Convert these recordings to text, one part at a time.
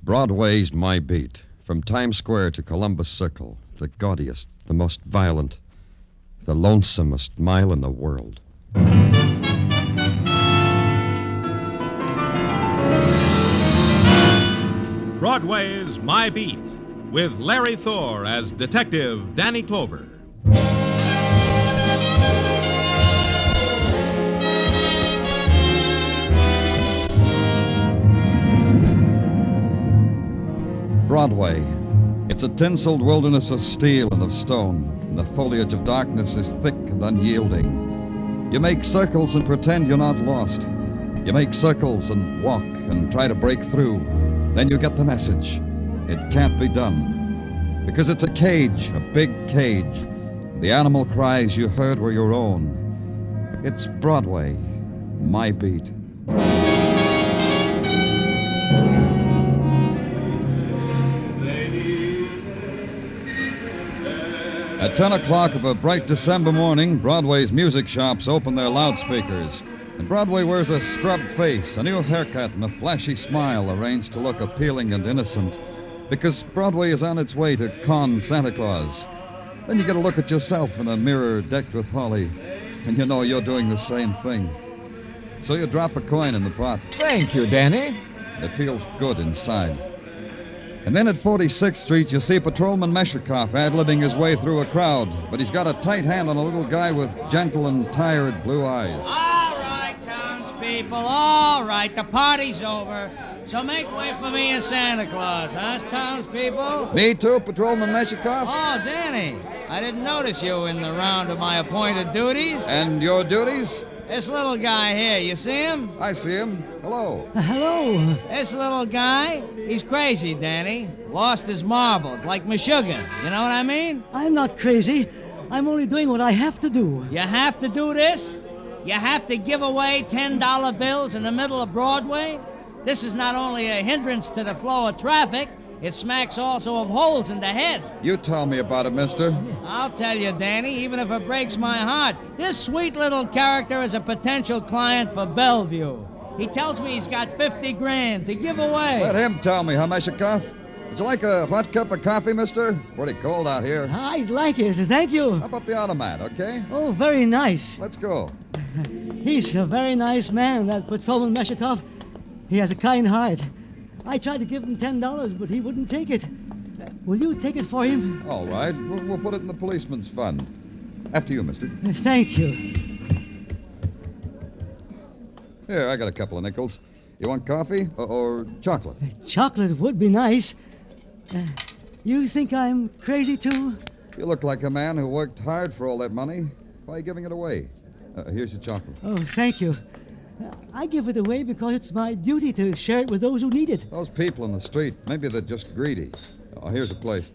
Broadway's my beat. From Times Square to Columbus Circle. The gaudiest, the most violent, the lonesomest mile in the world. Broadway's My Beat, with Larry Thor as Detective Danny Clover. Broadway. It's a tinseled wilderness of steel and of stone, and the foliage of darkness is thick and unyielding. You make circles and pretend you're not lost. You make circles and walk and try to break through. Then you get the message. It can't be done. Because it's a cage, a big cage. The animal cries you heard were your own. It's Broadway, my beat. At 10 o'clock of a bright December morning, Broadway's music shops open their loudspeakers. And Broadway wears a scrubbed face, a new haircut, and a flashy smile arranged to look appealing and innocent. Because Broadway is on its way to con Santa Claus. Then you get a look at yourself in a mirror decked with holly, and you know you're doing the same thing. So you drop a coin in the pot. Thank you, Danny. It feels good inside. And then at 46th Street, you see Patrolman Meshikoff ad-libbing his way through a crowd, but he's got a tight hand on a little guy with gentle and tired blue eyes. All right, townspeople, all right, the party's over. So make way for me and Santa Claus, huh, townspeople? Me too, Patrolman Meshikoff. Oh, Danny, I didn't notice you in the round of my appointed duties. And your duties? This little guy here, you see him? I see him. Hello. Hello. This little guy, he's crazy, Danny. Lost his marbles, like Meshuggah. You know what I mean? I'm not crazy. I'm only doing what I have to do. You have to do this? You have to give away $10 bills in the middle of Broadway? This is not only a hindrance to the flow of traffic, it smacks also of holes in the head. You tell me about it, mister. I'll tell you, Danny, even if it breaks my heart. This sweet little character is a potential client for Bellevue. He tells me he's got 50 grand to give away. Let him tell me, huh, Meshikoff? Would you like a hot cup of coffee, mister? It's pretty cold out here. I'd like it. Thank you. How about the automat, okay? Oh, very nice. Let's go. He's a very nice man, that Patrolman Meshikoff. He has a kind heart. I tried to give him $10, but he wouldn't take it. Will you take it for him? All right. We'll put it in the policeman's fund. After you, mister. Thank you. Here, I got a couple of nickels. You want coffee or chocolate? Chocolate would be nice. You think I'm crazy, too? You look like a man who worked hard for all that money. Why are you giving it away? Here's your chocolate. Oh, thank you. I give it away because it's my duty to share it with those who need it. Those people in the street, maybe they're just greedy. Oh, here's a place.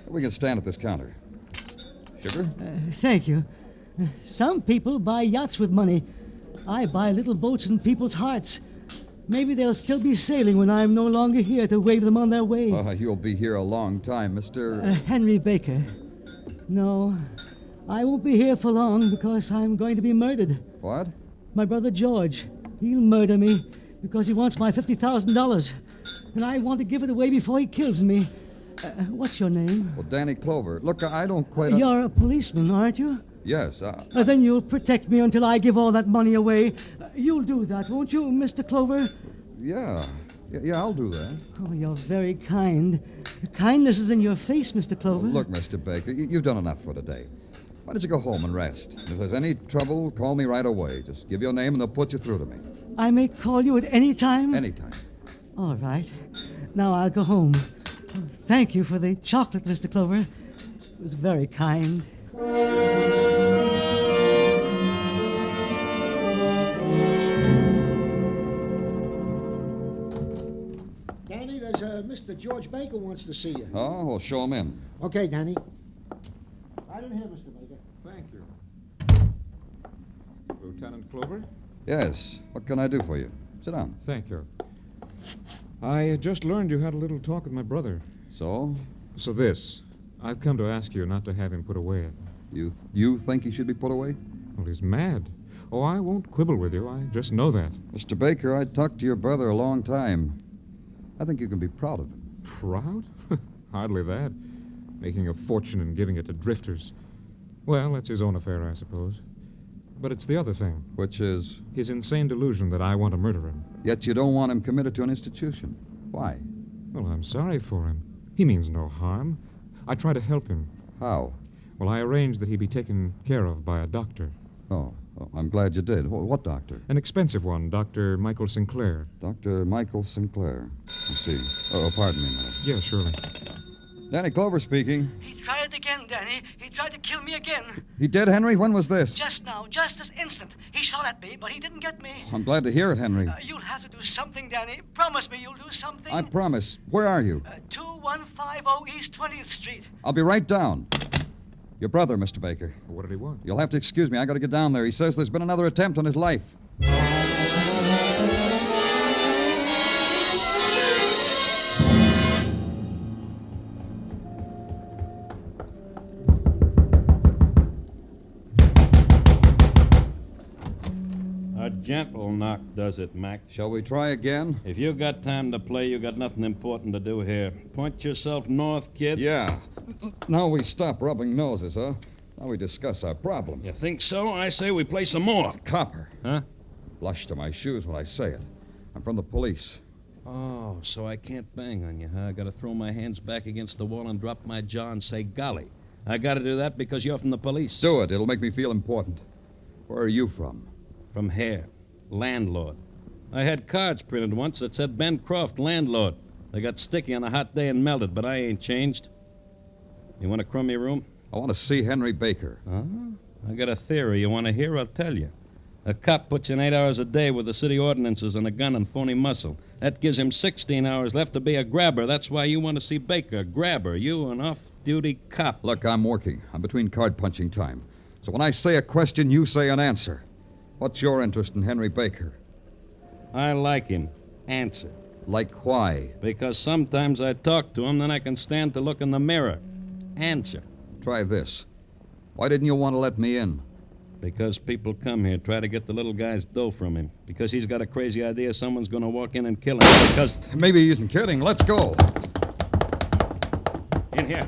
We can stand at this counter. Sugar? Thank you. Some people buy yachts with money. I buy little boats in people's hearts. Maybe they'll still be sailing when I'm no longer here to wave them on their way. You'll be here a long time, Mr. Henry Baker. No, I won't be here for long because I'm going to be murdered. What? My brother George. He'll murder me because he wants my $50,000. And I want to give it away before he kills me. What's your name? Well, Danny Clover. Look, I don't quite... You're a policeman, aren't you? Yes. Then you'll protect me until I give all that money away. You'll do that, won't you, Mr. Clover? Yeah, I'll do that. Oh, you're very kind. Kindness is in your face, Mr. Clover. Well, look, Mr. Baker, you've done enough for today. Why don't you go home and rest? If there's any trouble, call me right away. Just give your name and they'll put you through to me. I may call you at any time? Anytime. All right. Now I'll go home. Thank you for the chocolate, Mr. Clover. It was very kind. Danny, there's Mr. George Baker wants to see you. Oh, well, show him in. Okay, Danny. Right in here, Mr. Baker. Thank you. Lieutenant Clover? Yes. What can I do for you? Sit down. Thank you. I just learned you had a little talk with my brother. So? So this. I've come to ask you not to have him put away. You think he should be put away? Well, he's mad. Oh, I won't quibble with you. I just know that. Mr. Baker, I talked to your brother a long time. I think you can be proud of him. Proud? Hardly that. Making a fortune and giving it to drifters. Well, that's his own affair, I suppose. But it's the other thing. Which is? His insane delusion that I want to murder him. Yet you don't want him committed to an institution. Why? Well, I'm sorry for him. He means no harm. I try to help him. How? Well, I arranged that he be taken care of by a doctor. Oh, I'm glad you did. What doctor? An expensive one, Dr. Michael Sinclair. Dr. Michael Sinclair. I see. Oh, pardon me a minute. Yeah, surely. Danny Clover speaking. He tried again, Danny. He tried to kill me again. He did, Henry? When was this? Just now, just this instant. He shot at me, but he didn't get me. I'm glad to hear it, Henry. You'll have to do something, Danny. Promise me you'll do something. I promise. Where are you? 2150 East 20th Street. I'll be right down. Your brother, Mr. Baker. What did he want? You'll have to excuse me. I got to get down there. He says there's been another attempt on his life. A gentle knock does it, Mac. Shall we try again? If you got time to play, you got nothing important to do here. Point yourself north, kid. Yeah. Now we stop rubbing noses, huh? Now we discuss our problem. You think so? I say we play some more. Copper. Huh? Blush to my shoes when I say it. I'm from the police. Oh, so I can't bang on you, huh? I gotta throw my hands back against the wall and drop my jaw and say, golly. I gotta do that because you're from the police. Do it. It'll make me feel important. Where are you from? From Hare. Landlord. I had cards printed once that said Ben Croft, landlord. They got sticky on a hot day and melted, but I ain't changed. You want a crummy room? I want to see Henry Baker. Huh? I got a theory. You want to hear? I'll tell you. A cop puts in 8 hours a day with the city ordinances and a gun and phony muscle. That gives him 16 hours left to be a grabber. That's why you want to see Baker, grabber. You, an off-duty cop. Look, I'm working. I'm between card-punching time. So when I say a question, you say an answer. What's your interest in Henry Baker? I like him. Answer. Like why? Because sometimes I talk to him, then I can stand to look in the mirror. Answer. Try this. Why didn't you want to let me in? Because people come here, try to get the little guy's dough from him. Because he's got a crazy idea someone's going to walk in and kill him. Because... Maybe he isn't kidding. Let's go. In here.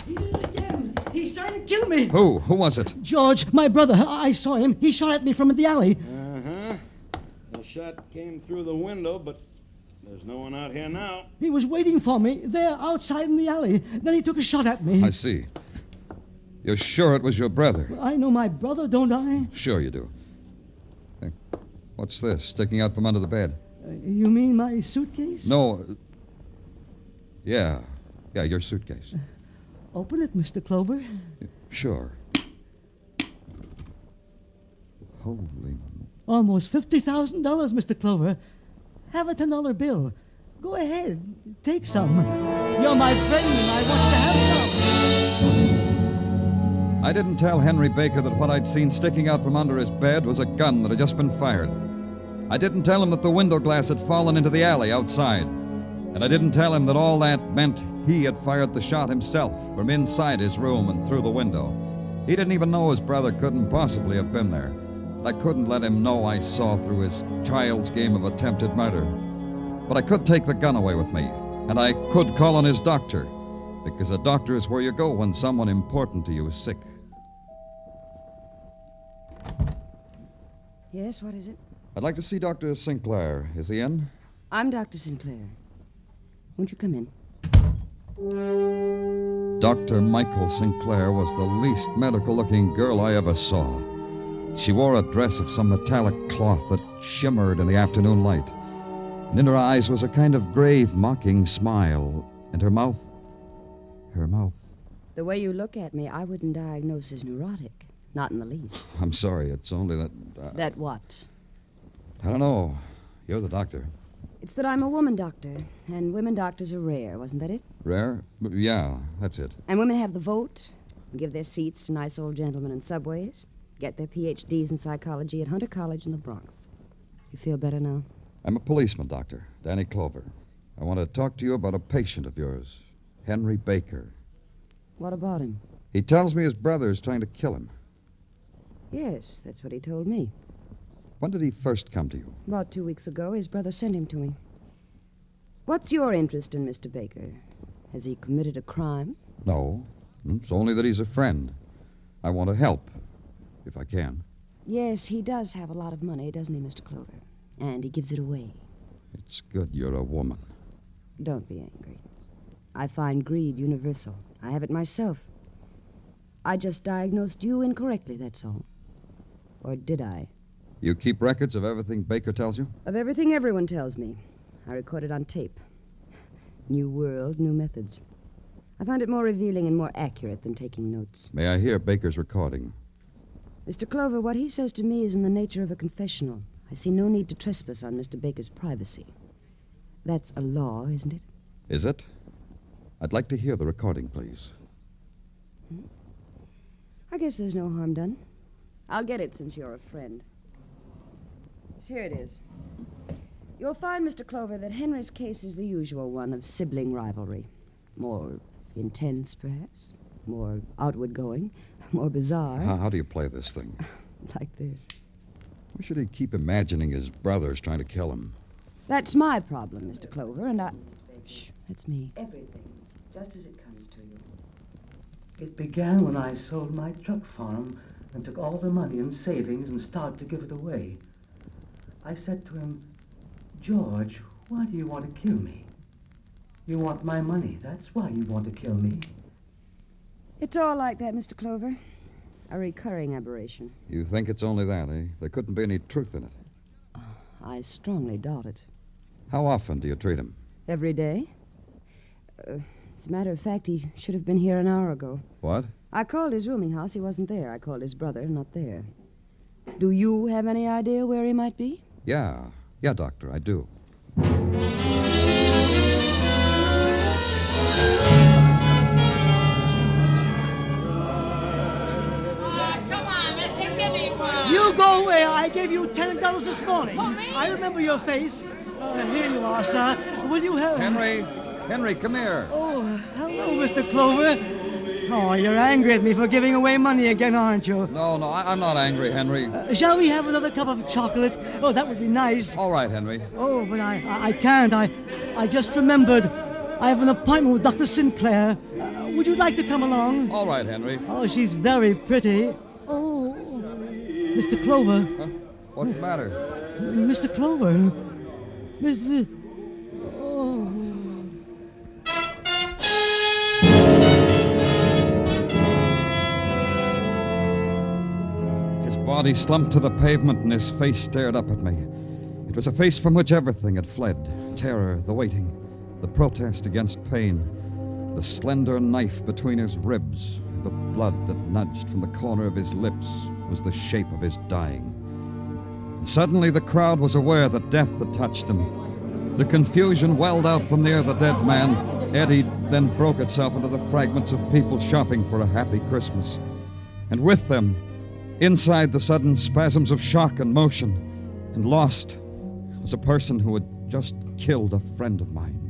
He did it again. He's trying to kill me. Who? Who was it? George, my brother. I saw him. He shot at me from the alley. Uh-huh. The shot came through the window, but there's no one out here now. He was waiting for me there outside in the alley. Then he took a shot at me. I see. You're sure it was your brother? I know my brother, don't I? Sure you do. Hey, what's this sticking out from under the bed? You mean my suitcase? No. Yeah, your suitcase. Open it, Mr. Clover. Sure. Holy... Almost $50,000, Mr. Clover. Have a $10 bill. Go ahead. Take some. You're my friend, and I want you to have some. I didn't tell Henry Baker that what I'd seen sticking out from under his bed was a gun that had just been fired. I didn't tell him that the window glass had fallen into the alley outside. And I didn't tell him that all that meant he had fired the shot himself from inside his room and through the window. He didn't even know his brother couldn't possibly have been there. I couldn't let him know I saw through his child's game of attempted murder. But I could take the gun away with me, and I could call on his doctor, because a doctor is where you go when someone important to you is sick. Yes, what is it? I'd like to see Dr. Sinclair. Is he in? I'm Dr. Sinclair. Won't you come in? Dr. Michael Sinclair was the least medical-looking girl I ever saw. She wore a dress of some metallic cloth that shimmered in the afternoon light. And in her eyes was a kind of grave, mocking smile. And her mouth... The way you look at me, I wouldn't diagnose as neurotic. Not in the least. I'm sorry, it's only that... That what? I don't know. You're the doctor. It's that I'm a woman doctor, and women doctors are rare, wasn't that it? Rare? Yeah, that's it. And women have the vote, give their seats to nice old gentlemen in subways, get their PhDs in psychology at Hunter College in the Bronx. You feel better now? I'm a policeman, Doctor. Danny Clover. I want to talk to you about a patient of yours, Henry Baker. What about him? He tells me his brother is trying to kill him. Yes, that's what he told me. When did he first come to you? About 2 weeks ago, his brother sent him to me. What's your interest in Mr. Baker? Has he committed a crime? No. It's only that he's a friend. I want to help, if I can. Yes, he does have a lot of money, doesn't he, Mr. Clover? And he gives it away. It's good you're a woman. Don't be angry. I find greed universal. I have it myself. I just diagnosed you incorrectly, that's all. Or did I? You keep records of everything Baker tells you? Of everything everyone tells me. I record it on tape. New world, new methods. I find it more revealing and more accurate than taking notes. May I hear Baker's recording? Mr. Clover, what he says to me is in the nature of a confessional. I see no need to trespass on Mr. Baker's privacy. That's a law, isn't it? Is it? I'd like to hear the recording, please. I guess there's no harm done. I'll get it since you're a friend. Yes, here it is. You'll find, Mr. Clover, that Henry's case is the usual one of sibling rivalry. More intense, perhaps. More outward-going. More bizarre. How do you play this thing? Like this. Why should he keep imagining his brothers trying to kill him? That's my problem, Mr. Clover, and I... Shh, that's me. Everything, just as it comes to you. It began when I sold my truck farm and took all the money and savings and started to give it away. I said to him, George, why do you want to kill me? You want my money. That's why you want to kill me. It's all like that, Mr. Clover. A recurring aberration. You think it's only that, eh? There couldn't be any truth in it. I strongly doubt it. How often do you treat him? Every day? As a matter of fact, he should have been here an hour ago. What? I called his rooming house. He wasn't there. I called his brother. Not there. Do you have any idea where he might be? Yeah, Doctor, I do. You go away. I gave you $10 this morning. For me? I remember your face. Here you are, sir. Will you have... Henry, come here. Oh, hello, Mr. Clover. Oh, you're angry at me for giving away money again, aren't you? No, I'm not angry, Henry. Shall we have another cup of chocolate? Oh, that would be nice. All right, Henry. Oh, but I can't. I just remembered. I have an appointment with Dr. Sinclair. Would you like to come along? All right, Henry. Oh, she's very pretty. Oh, Mr. Clover. Huh? What's the matter? Mr. Clover. Mr. Oh. His body slumped to the pavement and his face stared up at me. It was a face from which everything had fled. Terror, the waiting, the protest against pain, the slender knife between his ribs, the blood that nudged from the corner of his lips was the shape of his dying. And suddenly the crowd was aware that death had touched him. The confusion welled out from near the dead man, eddied, then broke itself into the fragments of people shopping for a happy Christmas. And with them, inside the sudden spasms of shock and motion, and lost, was a person who had just killed a friend of mine.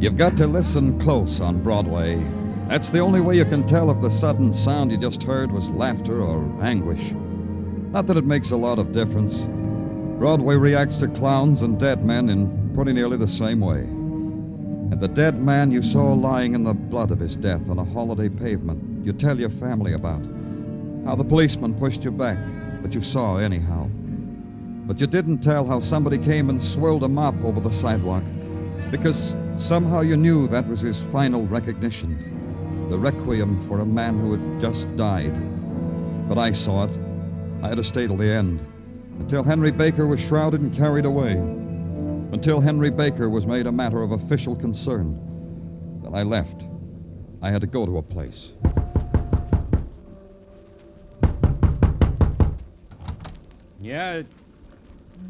You've got to listen close on Broadway. That's the only way you can tell if the sudden sound you just heard was laughter or anguish. Not that it makes a lot of difference. Broadway reacts to clowns and dead men in pretty nearly the same way. And the dead man you saw lying in the blood of his death on a holiday pavement, you tell your family about. How the policeman pushed you back, but you saw anyhow. But you didn't tell how somebody came and swirled a mop over the sidewalk, because somehow you knew that was his final recognition, the requiem for a man who had just died. But I saw it. I had to stay till the end, until Henry Baker was shrouded and carried away, until Henry Baker was made a matter of official concern. Then I left. I had to go to a place. Yeah?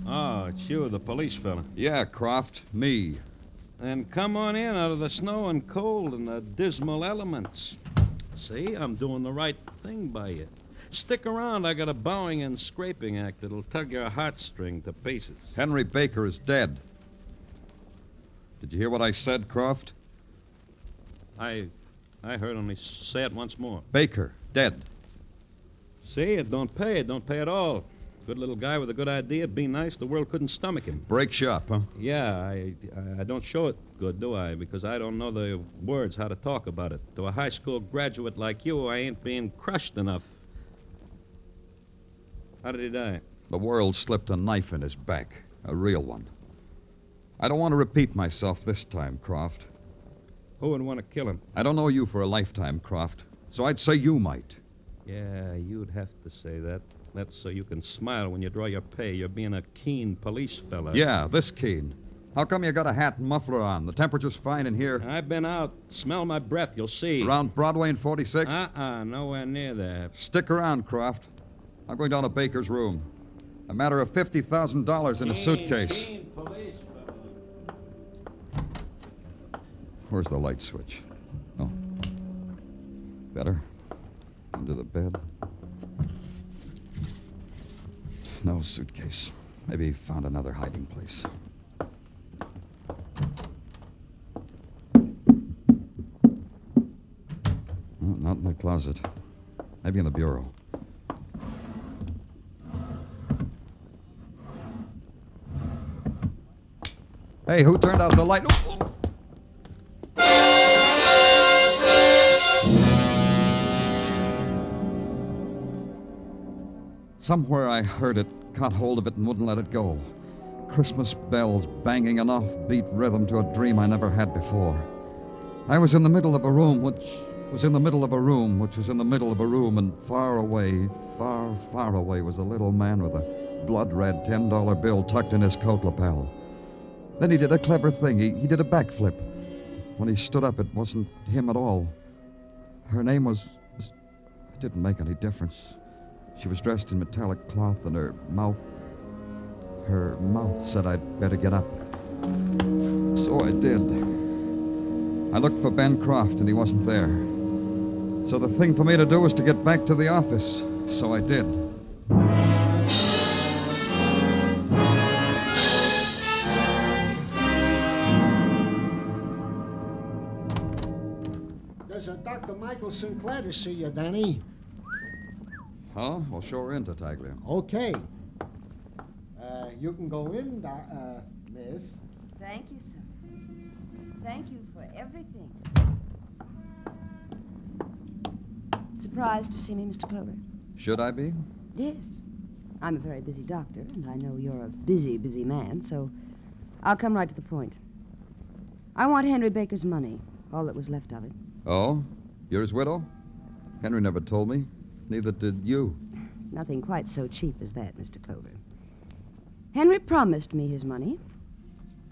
Oh, it's you, the police fella. Yeah, Croft, me. Then come on in out of the snow and cold and the dismal elements. See, I'm doing the right thing by you. Stick around. I got a bowing and scraping act that'll tug your heartstring to pieces. Henry Baker is dead. Did you hear what I said, Croft? I heard only say it once more. Baker Dead. See, it don't pay. It don't pay at all. Good little guy with a good idea. Be nice. The world couldn't stomach him. Breaks you up, huh? Yeah, I don't show it good, do I? Because I don't know the words how to talk about it. To a high school graduate like you, I ain't being crushed enough. How did he die? The world slipped a knife in his back. A real one. I don't want to repeat myself this time, Croft. Who would want to kill him? I don't know you for a lifetime, Croft, so I'd say you might. Yeah, you'd have to say that. That's so you can smile when you draw your pay. You're being a keen police fella. Yeah, this keen. How come you got a hat and muffler on? The temperature's fine in here. I've been out. Smell my breath, you'll see. Around Broadway and 46th? Nowhere near there. Stick around, Croft. I'm going down to Baker's room. A matter of $50,000 in a suitcase. Keen police fella. Where's the light switch? Oh. Better. Under the bed. No suitcase. Maybe he found another hiding place. No, not in the closet. Maybe in the bureau. Hey, who turned out the light? Oh. Somewhere I heard it, caught hold of it, and wouldn't let it go. Christmas bells banging an offbeat rhythm to a dream I never had before. I was in the middle of a room which was in the middle of a room which was in the middle of a room, and far away, far, far away was a little man with a blood-red $10 bill tucked in his coat lapel. Then he did a clever thing. He did a backflip. When he stood up, it wasn't him at all. Her name was... It didn't make any difference. She was dressed in metallic cloth, and her mouth said I'd better get up. So I did. I looked for Ben Croft, and he wasn't there. So the thing for me to do was to get back to the office. So I did. There's a Dr. Michael Sinclair to see you, Danny. Huh? Well, show her in, Tartaglia. Okay. You can go in, miss. Thank you, sir. Thank you for everything. Surprised to see me, Mr. Clover? Should I be? Yes. I'm a very busy doctor, and I know you're a busy, busy man, so I'll come right to the point. I want Henry Baker's money, all that was left of it. Oh? You're his widow? Henry never told me. Neither did you. Nothing quite so cheap as that, Mr. Clover. Henry promised me his money.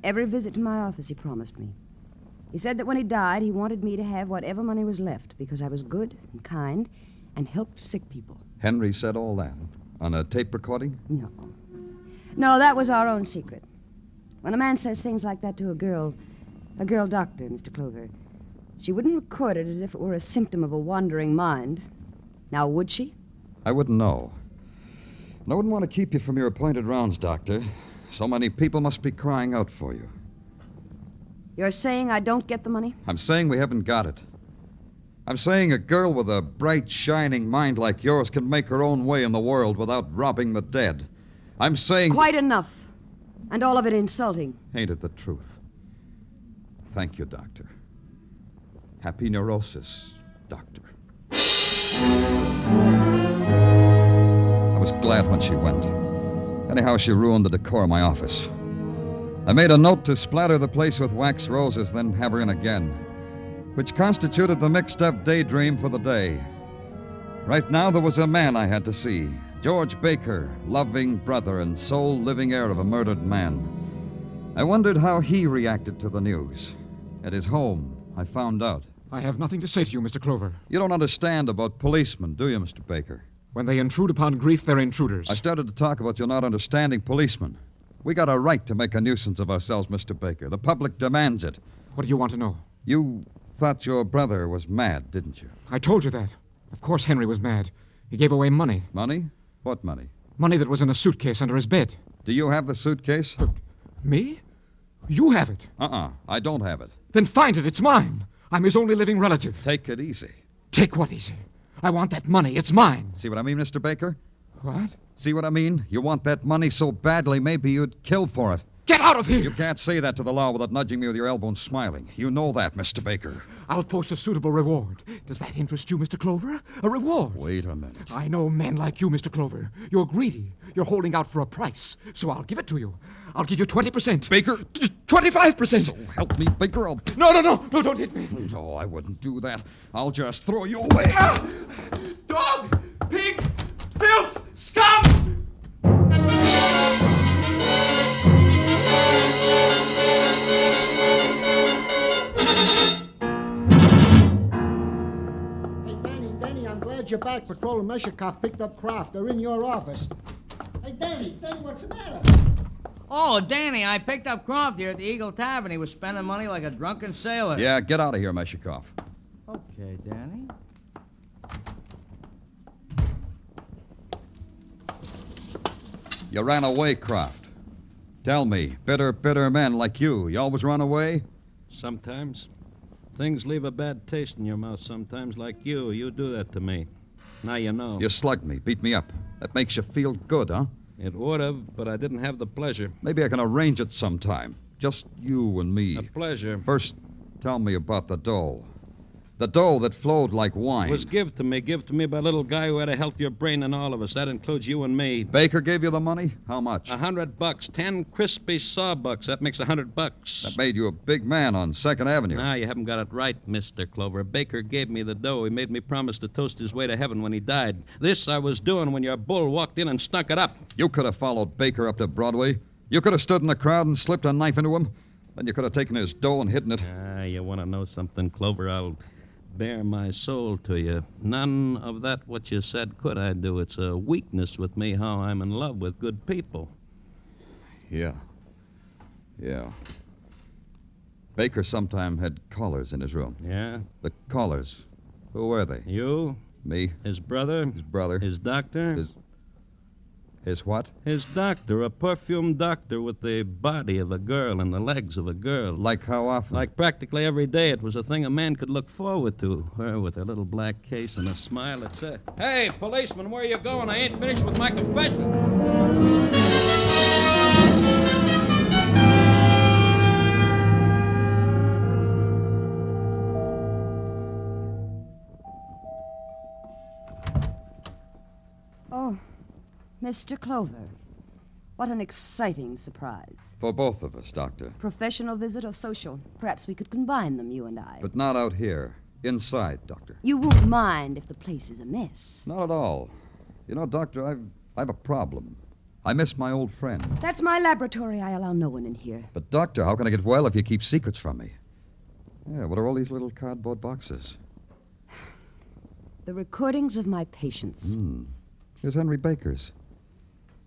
Every visit to my office he promised me. He said that when he died, he wanted me to have whatever money was left because I was good and kind and helped sick people. Henry said all that? On a tape recording? No. No, that was our own secret. When a man says things like that to a girl doctor, Mr. Clover, she wouldn't record it as if it were a symptom of a wandering mind. Now, would she? I wouldn't know. And I wouldn't want to keep you from your appointed rounds, Doctor. So many people must be crying out for you. You're saying I don't get the money? I'm saying we haven't got it. I'm saying a girl with a bright, shining mind like yours can make her own way in the world without robbing the dead. I'm saying... Quite enough. And all of it insulting. Ain't it the truth? Thank you, Doctor. Happy neurosis, Doctor. I was glad when she went. Anyhow, she ruined the decor of my office. I made a note to splatter the place with wax roses, then have her in again, which constituted the mixed-up daydream for the day. Right now, there was a man I had to see. George Baker, loving brother and sole living heir of a murdered man. I wondered how he reacted to the news. At his home, I found out. I have nothing to say to you, Mr. Clover. You don't understand about policemen, do you, Mr. Baker? When they intrude upon grief, they're intruders. I started to talk about your not understanding policemen. We got a right to make a nuisance of ourselves, Mr. Baker. The public demands it. What do you want to know? You thought your brother was mad, didn't you? I told you that. Of course Henry was mad. He gave away money. Money? What money? Money that was in a suitcase under his bed. Do you have the suitcase? Me? You have it. I don't have it. Then find it. It's mine. I'm his only living relative. Take it easy. Take what easy? I want that money. It's mine. See what I mean, Mr. Baker? What? See what I mean? You want that money so badly, maybe you'd kill for it. Get out of here! You can't say that to the law without nudging me with your elbow and smiling. You know that, Mr. Baker. I'll post a suitable reward. Does that interest you, Mr. Clover? A reward? Wait a minute. I know men like you, Mr. Clover. You're greedy. You're holding out for a price. So I'll give it to you. I'll give you 20%. Baker! 25%! So help me, Baker. I'll... No, don't hit me. No, I wouldn't do that. I'll just throw you away. Ah! Dog! Pig! Filth! Scum! Danny, I'm glad you're back. Patrol and Meshikoff picked up Kraft. They're in your office. Hey, Danny, what's the matter? Oh, Danny, I picked up Croft here at the Eagle Tavern. He was spending money like a drunken sailor. Yeah, get out of here, Meshikoff. Okay, Danny. You ran away, Croft. Tell me, bitter men like you always run away? Sometimes. Things leave a bad taste in your mouth sometimes, like you. You do that to me. Now you know. You slugged me, beat me up. That makes you feel good, huh? It would have, but I didn't have the pleasure. Maybe I can arrange it sometime. Just you and me. A pleasure. First, tell me about the dough. The dough that flowed like wine. It was give to me by a little guy who had a healthier brain than all of us. That includes you and me. Baker gave you the money? How much? $100. 10 crispy sawbucks. That makes $100. That made you a big man on 2nd Avenue. Nah, you haven't got it right, Mr. Clover. Baker gave me the dough. He made me promise to toast his way to heaven when he died. This I was doing when your bull walked in and stunk it up. You could have followed Baker up to Broadway. You could have stood in the crowd and slipped a knife into him. Then you could have taken his dough and hidden it. Ah, you want to know something, Clover? I'll bare my soul to you. None of that what you said could I do. It's a weakness with me how I'm in love with good people. Yeah. Baker sometime had callers in his room. Yeah? The callers. Who were they? You? Me. His brother? His brother. His doctor? His what? His doctor, a perfume doctor with the body of a girl and the legs of a girl. Like how often? Like practically every day. It was a thing a man could look forward to. Her with her little black case and a smile that said, "Hey, policeman, where you going? I ain't finished with my confession." Oh, Mr. Clover. What an exciting surprise. For both of us, Doctor. Professional visit or social? Perhaps we could combine them, you and I. But not out here. Inside, Doctor. You won't mind if the place is a mess. Not at all. You know, Doctor, I've a problem. I miss my old friend. That's my laboratory. I allow no one in here. But, Doctor, how can I get well if you keep secrets from me? Yeah, what are all these little cardboard boxes? The recordings of my patients. Here's Henry Baker's.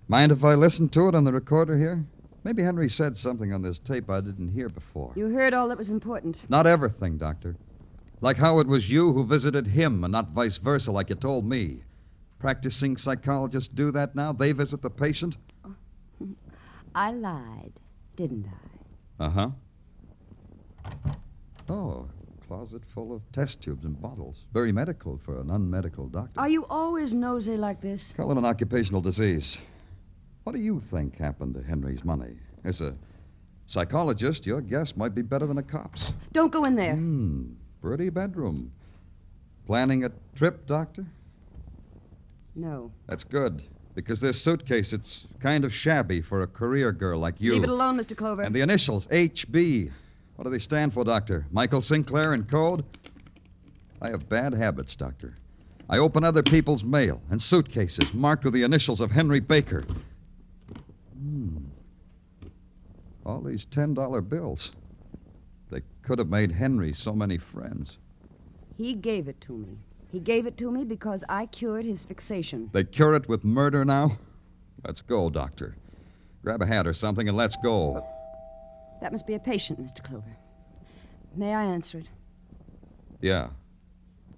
Mind if I listen to it on the recorder here? Maybe Henry said something on this tape I didn't hear before. You heard all that was important. Not everything, Doctor. Like how it was you who visited him and not vice versa like you told me. Practicing psychologists do that now? They visit the patient? I lied, didn't I? Uh-huh. Oh, closet full of test tubes and bottles. Very medical for an unmedical doctor. Are you always nosy like this? Call it an occupational disease. What do you think happened to Henry's money? As a psychologist, your guess might be better than a cop's. Don't go in there. Pretty bedroom. Planning a trip, Doctor? No. That's good, because this suitcase, it's kind of shabby for a career girl like you. Leave it alone, Mr. Clover. And the initials, HB. What do they stand for, Doctor? Michael Sinclair in code? I have bad habits, Doctor. I open other people's mail and suitcases marked with the initials of Henry Baker. All these $10 bills. They could have made Henry so many friends. He gave it to me. He gave it to me because I cured his fixation. They cure it with murder now? Let's go, Doctor. Grab a hat or something and let's go. That must be a patient, Mr. Clover. May I answer it? Yeah.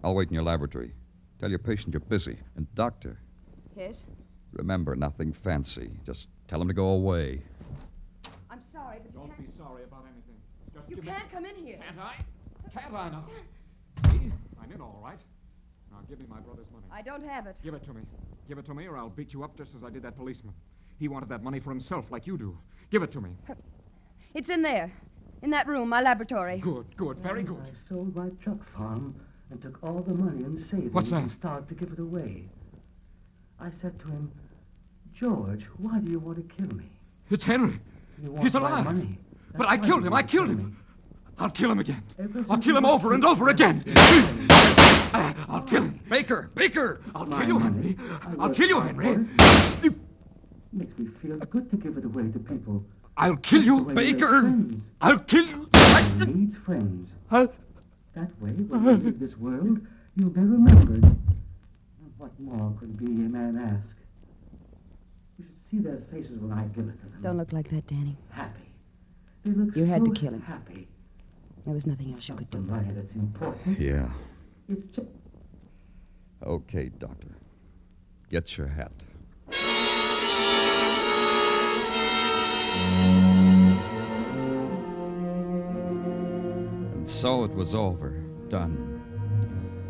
I'll wait in your laboratory. Tell your patient you're busy. And, Doctor, Yes? remember, nothing fancy. Just tell him to go away. I'm sorry, but Don't be sorry about anything. Just you give can't me... come in here. Can't I? Can't I now? See? I'm in all right. Now, give me my brother's money. I don't have it. Give it to me. Give it to me, or I'll beat you up just as I did that policeman. He wanted that money for himself, like you do. Give it to me. It's in there. In that room, my laboratory. Good, very good. I sold my truck farm and took all the money and savings What's that? and started to give it away. I said to him, George, why do you want to kill me? It's Henry. You want He's my alive. money. But That's I why killed you him. want I to killed kill him. me. I'll kill him again. Ever I'll since kill him you over and over again. I'll kill him. Baker! I'll My kill you, money. Henry. I I'll worked kill you, hard Henry. for it. Makes me feel good to give it away to people. I'll kill you, The way we make Baker. friends. I'll kill you. One needs friends. That way, when you leave this world, you'll be remembered. And what more could be a man ask? You should see their faces when I give it to them. Don't look like that, Danny. Happy. They look You had so to kill him. happy. There was nothing else you could do. Something right that's important. Yeah. It's just... Okay, Doctor. Get your hat. And so it was over. Done.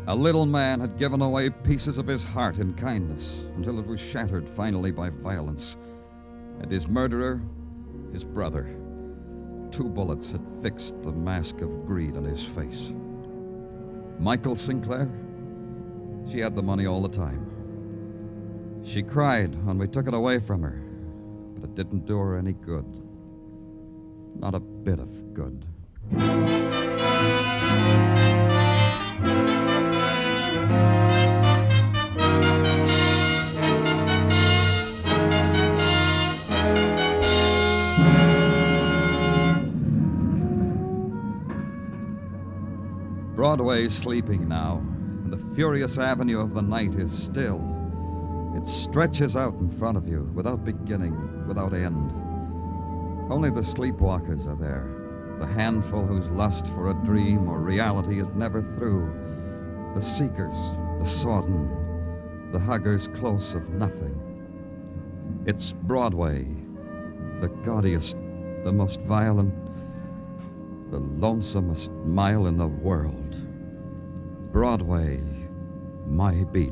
A little man had given away pieces of his heart in kindness until it was shattered finally by violence. And his murderer, his brother. 2 bullets had fixed the mask of greed on his face. Michael Sinclair? She had the money all the time. She cried when we took it away from her, but it didn't do her any good. Not a bit of good. Broadway's sleeping now, and the furious avenue of the night is still. It stretches out in front of you, without beginning, without end. Only the sleepwalkers are there, the handful whose lust for a dream or reality is never through. The seekers, the sodden, the huggers close of nothing. It's Broadway, the gaudiest, the most violent, the lonesomest mile in the world. Broadway, my beat.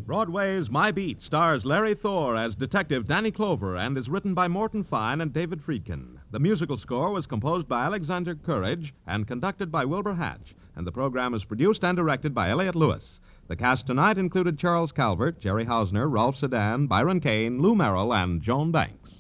Broadway's My Beat stars Larry Thor as Detective Danny Clover and is written by Morton Fine and David Friedkin. The musical score was composed by Alexander Courage and conducted by Wilbur Hatch, and the program is produced and directed by Elliott Lewis. The cast tonight included Charles Calvert, Jerry Hausner, Rolf Sedan, Byron Kane, Lou Merrill, and Joan Banks.